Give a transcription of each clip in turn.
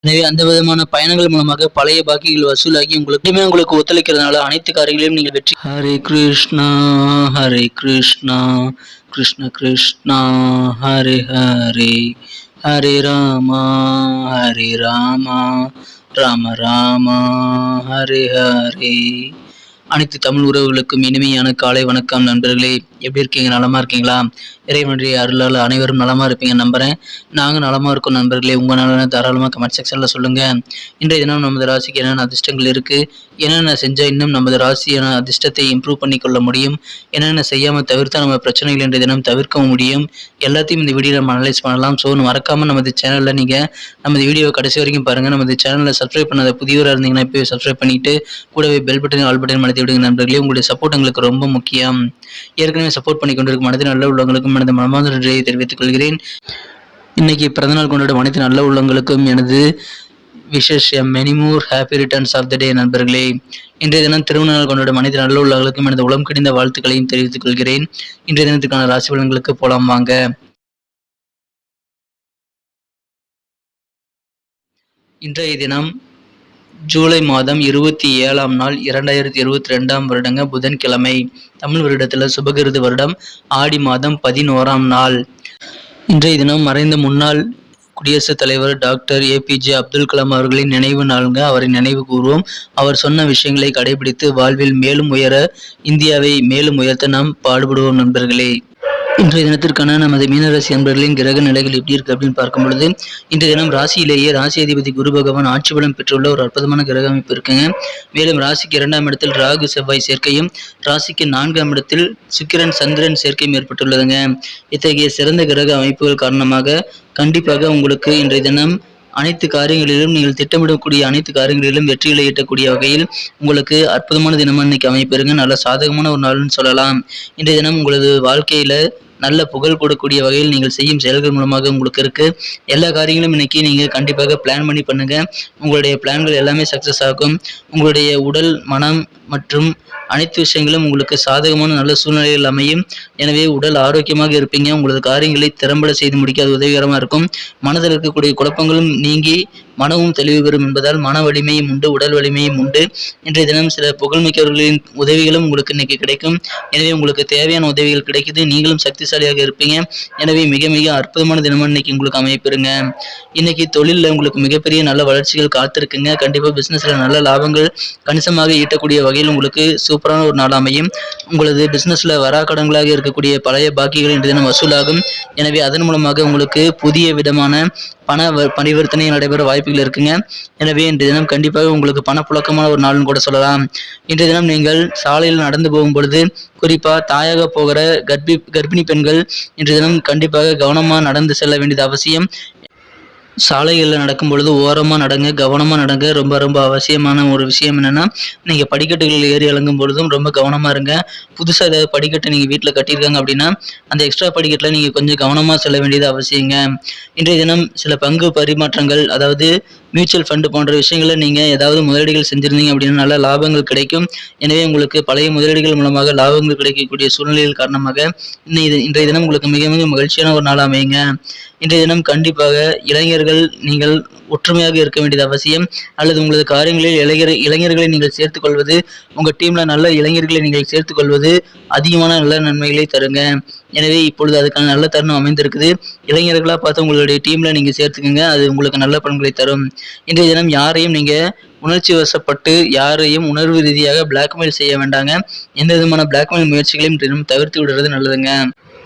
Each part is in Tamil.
எனவே அந்த விதமான பயணங்கள் மூலமாக பழைய பாக்கிகள் வசூலாகி உங்களுக்கு ஒத்துழைக்கிறதுனால அனைத்து காரியங்களையும் நீங்கள் வெற்றி. ஹரே கிருஷ்ணா ஹரே கிருஷ்ணா கிருஷ்ண கிருஷ்ணா ஹரே ஹரே ஹரே ராமா ராம ராமா ஹரே ஹரே. அனைத்து தமிழ் உறவுகளுக்கும் இனிமையான காலை வணக்கம் நண்பர்களே. எப்படி இருக்கீங்க? நலமா இருக்கீங்களா? இறைவனுடைய அருளால் அனைவரும் நலமா இருப்பீங்க நம்புறேன். நாங்கள் நலமா இருக்கோம் நண்பர்களே. உங்கள் நலனை தாராளமாக கமெண்ட் செக்ஷனில் சொல்லுங்க. இன்றைய தினம் நமது ராசிக்கு என்னென்ன அதிர்ஷ்டங்கள் இருக்கு, என்னென்ன செஞ்சால் இன்னும் நமது ராசியான அதிர்ஷ்டத்தை இம்ப்ரூவ் பண்ணி கொள்ள முடியும், என்னென்ன செய்யாமல் தவிர்த்தா நம்ம பிரச்சனைகள் இன்றைய தினம் தவிர்க்கவும் முடியும், எல்லாத்தையும் இந்த வீடியோ நம்ம அனலைஸ் பண்ணலாம். ஸோ மறக்காம நமது சேனலில் நீங்கள் நமது வீடியோ கடைசி வரைக்கும் பாருங்க. நமது சேனலில் சப்ஸ்கிரைப் பண்ணாத புதியவராக இருந்தீங்கன்னா இப்போ சப்ஸ்கிரைப் பண்ணிட்டு கூடவே பெல் பட்டன் ஆல் பட்டன் அழுத்தி விடுங்க நண்பர்களே. உங்களுடைய சப்போர்ட் எங்களுக்கு ரொம்ப முக்கியம். ஏற்கனவே சப்போர்ட் பண்ணி கொண்டிருக்கும் மனதில் நல்ல உள்ளவங்களுக்கும் எனது மனமார்ந்த நன்றியை தெரிவித்துக் கொள்கிறேன். இன்னைக்கு பிறந்தநாள் கொண்டாடும் அனைத்து நல்ல உள்ளவங்களுக்கும் எனது wishes many more happy returns of the day நண்பர்களே. இன்றைய தினம் திருமண நாள் கொண்டாடும் அனைத்து நல்ல உள்ளவர்களுக்கும் எனது உளம் கிடந்த வாழ்த்துக்களையும் தெரிவித்துக் கொள்கிறேன். இன்றைய தினத்துக்கான ராசி பலன்களுக்கு போலாம் வாங்க. இன்றைய தினம் ஜூலை மாதம் 27ஆம் நாள் 2022ஆம் வருடங்க புதன்கிழமை. தமிழ் வருடத்தில் சுபகிருது வருடம் ஆடி மாதம் 11ஆம் நாள். இன்றைய தினம் மறைந்த முன்னாள் குடியரசுத் தலைவர் டாக்டர் APJ அப்துல் கலாம் அவர்களின் நினைவு நாளுங்க. அவரை நினைவு கூறுவோம். அவர் சொன்ன விஷயங்களை கடைபிடித்து வாழ்வில் மேலும் உயர, இந்தியாவை மேலும் உயர்த்த நாம் பாடுபடுவோம் நண்பர்களே. இன்றைய தினத்திற்கான நமது மீனராசி அன்பர்களின் கிரக நிலைகள் எப்படி இருக்கு அப்படின்னு பார்க்கும் பொழுது, இன்றைய தினம் ராசியிலேயே ராசி அதிபதி குரு பகவான் ஆட்சி பலம் பெற்றுள்ள ஒரு அற்புதமான கிரக அமைப்பு இருக்குங்க. மேலும் ராசிக்கு 2ஆம் இடத்தில் ராகு செவ்வாய் சேர்க்கையும், ராசிக்கு 4ஆம் இடத்தில் சுக்கிரன் சந்திரன் சேர்க்கையும் ஏற்பட்டுள்ளதுங்க. இத்தகைய சிறந்த கிரக அமைப்புகள் காரணமாக கண்டிப்பாக உங்களுக்கு இன்றைய தினம் அனைத்து காரியங்களிலும், நீங்கள் திட்டமிடக்கூடிய அனைத்து காரியங்களிலும் வெற்றிகளை ஈட்டக்கூடிய வகையில் உங்களுக்கு அற்புதமான தினமா இன்னைக்கு அமைப்பிருங்க. நல்ல சாதகமான ஒரு நாள்னு சொல்லலாம். இன்றைய தினம் உங்களது வாழ்க்கையில நல்ல புகழ் கொடுக்கக்கூடிய வகையில் நீங்கள் செய்யும் செயல்கள் மூலமாக உங்களுக்கு இருக்கு. எல்லா காரியங்களும் இன்னைக்கு நீங்க கண்டிப்பாக பிளான் பண்ணி பண்ணுங்க. உங்களுடைய பிளான்கள் எல்லாமே சக்சஸ் ஆகும். உங்களுடைய உடல், மனம் மற்றும் அனைத்து விஷயங்களும் உங்களுக்கு சாதகமான நல்ல சூழ்நிலையில் அமையும். எனவே உடல் ஆரோக்கியமாக இருப்பீங்க. உங்களது காரியங்களை திறம்பட செய்து முடிக்க அது உதவிகரமாக இருக்கும். மனதில் இருக்கக்கூடிய குழப்பங்களும் நீங்கி மனமும் தெளிவு பெறும் என்பதால் மன வலிமையும் உண்டு, உடல் வலிமையும் உண்டு. இன்றைய தினம் சில புகழ்மிக்கவர்களின் உதவிகளும் உங்களுக்கு இன்னைக்கு கிடைக்கும். எனவே உங்களுக்கு தேவையான உதவிகள் கிடைக்குது. நீங்களும் சக்திசாலியாக இருப்பீங்க. எனவே மிக மிக அற்புதமான தினமும் இன்னைக்கு உங்களுக்கு அமைப்பிருங்க. இன்னைக்கு தொழிலில் உங்களுக்கு மிகப்பெரிய நல்ல வளர்ச்சிகள் காத்திருக்குங்க. கண்டிப்பாக பிசினஸ்ல நல்ல லாபங்கள் கணிசமாக ஈட்டக்கூடிய வகையில் உங்களுக்கு சூப்பரான ஒரு நாள் அமையும். உங்களது பிசினஸ்ல வராக்கடன்களாக இருக்கக்கூடிய பழைய பாக்கிகள் இன்றைய தினம் வசூலாகும். எனவே அதன் மூலமாக உங்களுக்கு புதிய விதமான பண பரிவர்த்தனை நடைபெற வாய்ப்புகள் இருக்குங்க. எனவே இன்றைய தினம் கண்டிப்பாக உங்களுக்கு பணப்புழக்கமான ஒரு நாள்னு கூட சொல்லலாம். இன்றைய தினம் நீங்கள் சாலையில் நடந்து போகும் பொழுது, குறிப்பா தாயாக போகிற கர்ப்பிணி பெண்கள் இன்றைய தினம் கண்டிப்பாக கவனமா நடந்து செல்ல வேண்டியது அவசியம். சாலைகளில் நடக்கும் பொழுது ஓரமாக நடங்க, கவனமாக நடங்க. ரொம்ப ரொம்ப அவசியமான ஒரு விஷயம் என்னன்னா, நீங்கள் படிக்கட்டுகளில் ஏறி இறங்கும் பொழுதும் ரொம்ப கவனமாக இருங்க. புதுசாக ஏதாவது படிக்கட்டு நீங்கள் வீட்டில் கட்டியிருக்காங்க அப்படின்னா அந்த எக்ஸ்ட்ரா படிக்கட்டில் நீங்கள் கொஞ்சம் கவனமாக செல்ல வேண்டியது அவசியங்க. இன்றைய தினம் சில பங்கு பரிமாற்றங்கள், அதாவது மியூச்சுவல் ஃபண்டு போன்ற விஷயங்களில் நீங்கள் ஏதாவது முதலீடுகள் செஞ்சுருந்தீங்க அப்படின்னா நல்ல லாபங்கள் கிடைக்கும். எனவே உங்களுக்கு பழைய முதலீடுகள் மூலமாக லாபங்கள் கிடைக்கக்கூடிய சூழ்நிலைகள் காரணமாக இன்றைய தினம் உங்களுக்கு மிக மிக மகிழ்ச்சியான ஒரு நாள் அமையுங்க. இன்றைய தினம் கண்டிப்பாக இளைஞர்கள் நீங்கள் ஒற்றுமையாக இருக்க வேண்டியது அவசியம். அல்லது உங்களது காரியங்களில் இளைஞர்களை நீங்கள் சேர்த்துக் கொள்வது, உங்கள் டீம்ல நல்ல இளைஞர்களை நீங்கள் சேர்த்துக் கொள்வது அதிகமான நல்ல நன்மைகளை தருங்க. எனவே இப்பொழுது அதுக்கான நல்ல தருணம் அமைந்திருக்குது. இளைஞர்களாக பார்த்து உங்களுடைய டீம்ல நீங்க சேர்த்துக்குங்க. அது உங்களுக்கு நல்ல பலன்களை தரும். இன்றைய தினம் யாரையும் நீங்க உணர்ச்சி வசப்பட்டு யாரையும் உணர்வு ரீதியாக பிளாக்மெயில் செய்ய வேண்டாங்க. எந்த விதமான பிளாக்மெயில் முயற்சிகளையும் தினம் தவிர்த்து விடுறது நல்லதுங்க.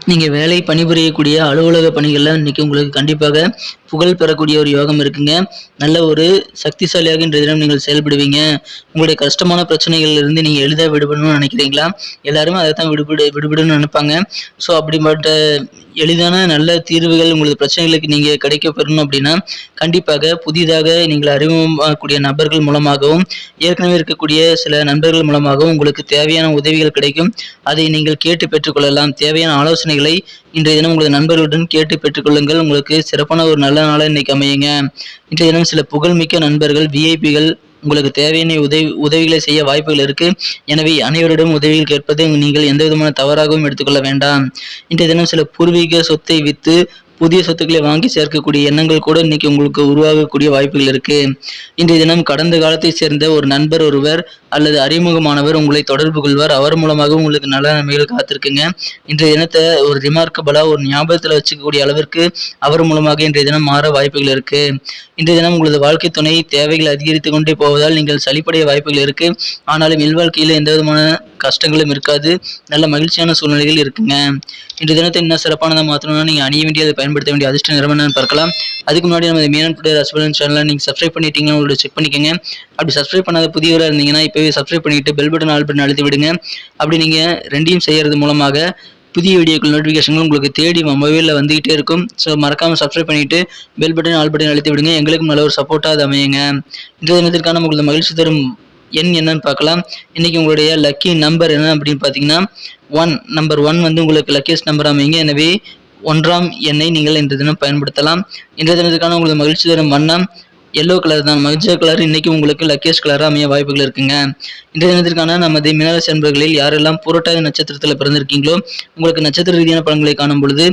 நீங்க வேலை பணிபுரியக்கூடிய அலுவலக பணிகள்ல இன்னைக்கு உங்களுக்கு கண்டிப்பாக புகழ் பெறக்கூடிய ஒரு யோகம் இருக்குங்க. நல்ல ஒரு சக்திசாலியாக இன்றைய தினம் நீங்கள் செயல்படுவீங்க. உங்களுடைய கஷ்டமான பிரச்சனைகள்ல இருந்து நீங்க எளிதாக விடுபடணும்னு நினைக்கிறீங்களா? எல்லாருமே அதை தான் விடுபடணும்னு நினைப்பாங்க. ஸோ அப்படிப்பட்ட எளிதான நல்ல தீர்வுகள் உங்களது பிரச்சனைகளுக்கு நீங்க கிடைக்க பெறணும் அப்படின்னா கண்டிப்பாக புதிதாக நீங்கள் அறிமுகமாகக்கூடிய நபர்கள் மூலமாகவும் ஏற்கனவே இருக்கக்கூடிய சில நண்பர்கள் மூலமாகவும் உங்களுக்கு தேவையான உதவிகள் கிடைக்கும். அதை நீங்கள் கேட்டு பெற்றுக்கொள்ளலாம். தேவையான ஆலோசனைகளை இன்றைய தினம் உங்களது நண்பர்களுடன் கேட்டு பெற்றுக்கொள்ளுங்கள். உங்களுக்கு சிறப்பான ஒரு நல்ல நாளை இன்னைக்கு அமையுங்க. இன்றைய தினம் சில புகழ்மிக்க நண்பர்கள், விஐபிகள் உங்களுக்கு தேவையான உதவிகளை செய்ய வாய்ப்புகள் இருக்கு. எனவே அனைவரிடம் உதவிகள் கேட்பது நீங்கள் எந்த விதமான தவறாகவும் எடுத்துக்கொள்ள வேண்டாம். இன்றைய தினம் சில பூர்வீக சொத்தை வித்து புதிய சொத்துக்களை வாங்கி சேர்க்கக்கூடிய எண்ணங்கள் கூட இன்னைக்கு உங்களுக்கு உருவாகக்கூடிய வாய்ப்புகள் இருக்கு. இன்றைய தினம் கடந்த காலத்தை சேர்ந்த ஒரு நண்பர் ஒருவர் அல்லது அறிமுகமானவர் உங்களை தொடர்பு கொள்வார். அவர் மூலமாக உங்களுக்கு நல்ல நன்மைகள் காத்திருக்குங்க. இன்றைய தினத்தை ஒரு ரிமார்க்கபிளா ஒரு ஞாபகத்தில் வச்சுக்கக்கூடிய அளவிற்கு அவர் மூலமாக இன்றைய தினம் மாற வாய்ப்புகள் இருக்கு. இன்றைய தினம் உங்களது வாழ்க்கை துணை தேவைகள் அதிகரித்து கொண்டே போவதால் நீங்கள் சலிப்படைய வாய்ப்புகள் இருக்கு. ஆனாலும் இல்வாழ்க்கையில எந்த விதமான கஷ்டங்களும் இருக்காது. நல்ல மகிழ்ச்சியான சூழ்நிலைகள் இருக்குங்க. இன்றைய தினத்தை இன்னும் சிறப்பானதாக மாற்றணும்னா நீங்கள் அணிய வேண்டிய அதை பயன்படுத்த வேண்டிய அதிர்ஷ்ட நிறம் என்னன்னு பார்க்கலாம். அதுக்கு முன்னாடி நம்ம மீனம் டுடே ராசிபலன் சேனலை நீங்கள் சப்ஸ்கிரைப் பண்ணிட்டீங்கன்னா உங்களோட செக் பண்ணிக்கோங்க. அப்படி சப்ஸ்கிரைப் பண்ணாத புதியவராக இருந்தீங்கன்னா இப்போவே சப்ஸ்கிரைப் பண்ணிட்டு பெல் பட்டன் ஆல் பட்டன் அழுத்தி விடுங்க. அப்படி நீங்கள் ரெண்டையும் செய்யறது மூலமாக புதிய வீடியோக்கள் நோட்டிஃபிகேஷன்கள் உங்களுக்கு தேடி மொபைலில் வந்துகிட்டே இருக்கும். ஸோ மறக்காமல் சப்ஸ்கிரைப் பண்ணிட்டு பெல் பட்டன் ஆல் பட்டன் அழுத்தி விடுங்க. எங்களுக்கும் நல்ல ஒரு சப்போர்ட்டாக அது அமையுங்க. இன்றைய தினத்திற்கான உங்களுக்கு மகிழ்ச்சி தரும் எண் என்னன்னு பார்க்கலாம். இன்னைக்கு உங்களுடைய லக்கி நம்பர் என்ன அப்படின்னு பார்த்தீங்கன்னா நம்பர் 1 வந்து உங்களுக்கு லக்கியஸ்ட் நம்பர் அமைங்க. எனவே 1ஆம் எண்ணை நீங்கள் இன்றைய தினம் பயன்படுத்தலாம். இன்றைய தினத்துக்கான உங்களுக்கு மகிழ்ச்சி தரும் வண்ணம் எல்லோ கலர் தான். மகிழ்ச்சியா கலர் இன்னைக்கு உங்களுக்கு லக்கியஸ்ட் கலராக அமைய வாய்ப்புகள் இருக்குங்க. இன்றைய தினத்திற்கான நமது மினரல் என்பர்களில் யாரெல்லாம் புரட்டாதி நட்சத்திரத்தில் பிறந்திருக்கீங்களோ உங்களுக்கு நட்சத்திர ரீதியான பலன்களை காணும் பொழுது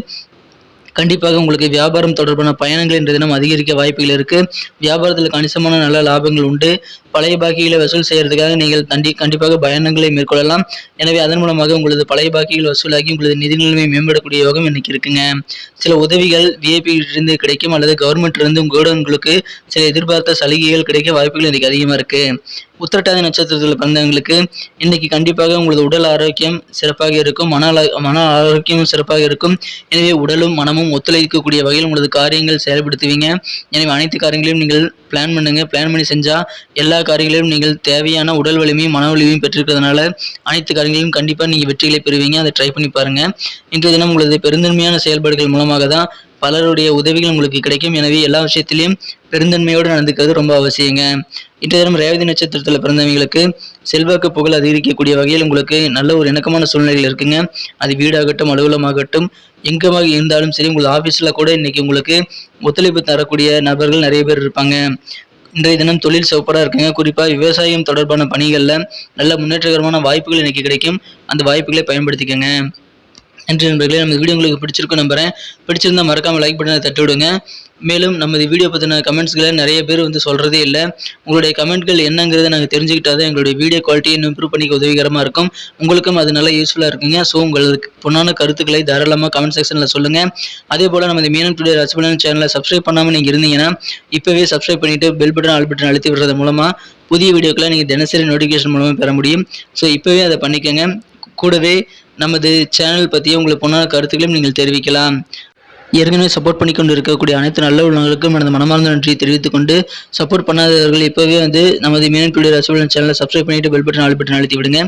கண்டிப்பாக உங்களுக்கு வியாபாரம் தொடர்பான பயணங்கள் இன்றைய தினம் அதிகரிக்க வாய்ப்புகள் இருக்கு. வியாபாரத்தில் கணிசமான நல்ல லாபங்கள் உண்டு. பழைய பாக்கிகளை வசூல் செய்யறதுக்காக நீங்கள் கண்டிப்பாக பயணங்களை மேற்கொள்ளலாம். எனவே அதன் மூலமாக உங்களது பழைய பாக்கிகள் வசூலாகி உங்களது நிதி நிலைமை மேம்படக்கூடிய யோகம் இன்னைக்கு இருக்குங்க. சில உதவிகள் விஐபி இருந்து கிடைக்கும் அல்லது கவர்மெண்ட் இருந்து உங்களோட உங்களுக்கு சில எதிர்பார்த்த சலுகைகள் கிடைக்க வாய்ப்புகள் இன்னைக்கு அதிகமா இருக்கு. உத்திரட்டாதி நட்சத்திரத்தில் பிறந்தவங்களுக்கு இன்னைக்கு கண்டிப்பாக உங்களது உடல் ஆரோக்கியம் சிறப்பாக இருக்கும். மன ஆரோக்கியமும் சிறப்பாக இருக்கும். எனவே உடலும் மனமும் ஒத்துழைக்கக்கூடிய வகையில் உங்களது காரியங்கள் செயல்படுத்துவீங்க. எனவே அனைத்து காரியங்களையும் நீங்கள் பிளான் பண்ணுங்க. பிளான் பண்ணி செஞ்சா எல்லா காரியங்களையும் நீங்கள் தேவையான உடல் வலிமையும் மன வலிமையும் பெற்றிருக்கிறதுனால அனைத்து காரியங்களையும் கண்டிப்பாக நீங்கள் வெற்றிகளை பெறுவீங்க. அதை ட்ரை பண்ணி பாருங்க. இன்றைய தினம் உங்களது பெருந்தன்மையான செயல்பாடுகள் மூலமாக தான் பலருடைய உதவிகள் உங்களுக்கு கிடைக்கும். எனவே எல்லா விஷயத்திலையும் பெருந்தன்மையோடு நடந்துக்கிறது ரொம்ப அவசியங்க. இன்றைய தினம் ரேவதி நட்சத்திரத்தில் பிறந்தவங்களுக்கு செல்வாக்கு புகழ் அதிகரிக்கக்கூடிய வகையில் உங்களுக்கு நல்ல ஒரு இணக்கமான சூழ்நிலைகள் இருக்குங்க. அது வீடாகட்டும் அலுவலமாகட்டும் எங்கமாக இருந்தாலும் சரி, உங்கள் ஆஃபீஸில் கூட இன்னைக்கு உங்களுக்கு ஒத்துழைப்பு தரக்கூடிய நபர்கள் நிறைய பேர் இருப்பாங்க. இன்றைய தினம் தொழில் சிறப்பாக இருக்குங்க. குறிப்பாக விவசாயம் தொடர்பான பணிகளில் நல்ல முன்னேற்றகரமான வாய்ப்புகள் இன்னைக்கு கிடைக்கும். அந்த வாய்ப்புகளை பயன்படுத்திக்கங்க. நன்றி நண்பர்களே. நம்ம வீடியோ உங்களுக்கு பிடிச்சிருக்கும் நம்புறேன். பிடிச்சிருந்தா மறக்காமல் லைக் பட்டனை தட்டி விடுங்க. மேலும் நம்ம வீடியோ பற்றின கமெண்ட்ஸ்களை நிறைய பேர் வந்து சொல்கிறதே இல்லை. உங்களுடைய கமெண்ட்கள் என்னங்கிறத நாங்கள் தெரிஞ்சுக்கிட்டாதான் எங்களுடைய வீடியோ குவாலிட்டியை இன்னும் இம்ப்ரூவ் பண்ணிக்க உதவிகரமாக இருக்கும். உங்களுக்கும் அது நல்லா யூஸ்ஃபுல்லாக இருக்குங்க. ஸோ உங்களுக்கு பொண்ணான கருத்துக்களை தாராளமாக கமெண்ட் செக்ஷனில் சொல்லுங்கள். அதே போல் நம்ம மீனம் டுடே ராசிபலன் சேனலை சப்ஸ்கிரைப் பண்ணாமல் நீங்கள் இருந்தீங்கன்னா இப்போவே சப்ஸ்கிரைப் பண்ணிவிட்டு பெல் பட்டன் ஆல் பட்டன் அழுத்தி விடுறது மூலமாக புதிய வீடியோக்களை நீங்கள் தினசரி நோட்டிஃபிகேஷன் மூலமாக பெற முடியும். ஸோ இப்போவே அதை பண்ணிக்கோங்க. கூடவே நமது சேனல் பற்றிய உங்களுக்கு பொண்ணான கருத்துக்களையும் நீங்கள் தெரிவிக்கலாம். ஏற்கனவே சப்போர்ட் பண்ணி கொண்டு இருக்கக்கூடிய அனைத்து நல்ல உள்ளவங்களுக்கும் எனது மனமார்ந்த நன்றியை தெரிவித்துக் கொண்டு, சப்போர்ட் பண்ணாதவர்கள் இப்போவே வந்து நமது மீனம் டுடே ராசிபலன் சேனலை சப்ஸ்கிரைப் பண்ணிட்டு பெல் பட்டன் ஆல் பட்டன் அழுத்தி விடுங்க.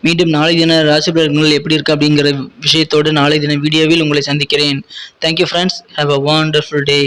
மீண்டும் நாளை தின ராசி பலன்கள் எப்படி இருக்கு அப்படிங்கிற விஷயத்தோடு நாளை தின வீடியோவில் உங்களை சந்திக்கிறேன். Thank you friends. Have a wonderful day.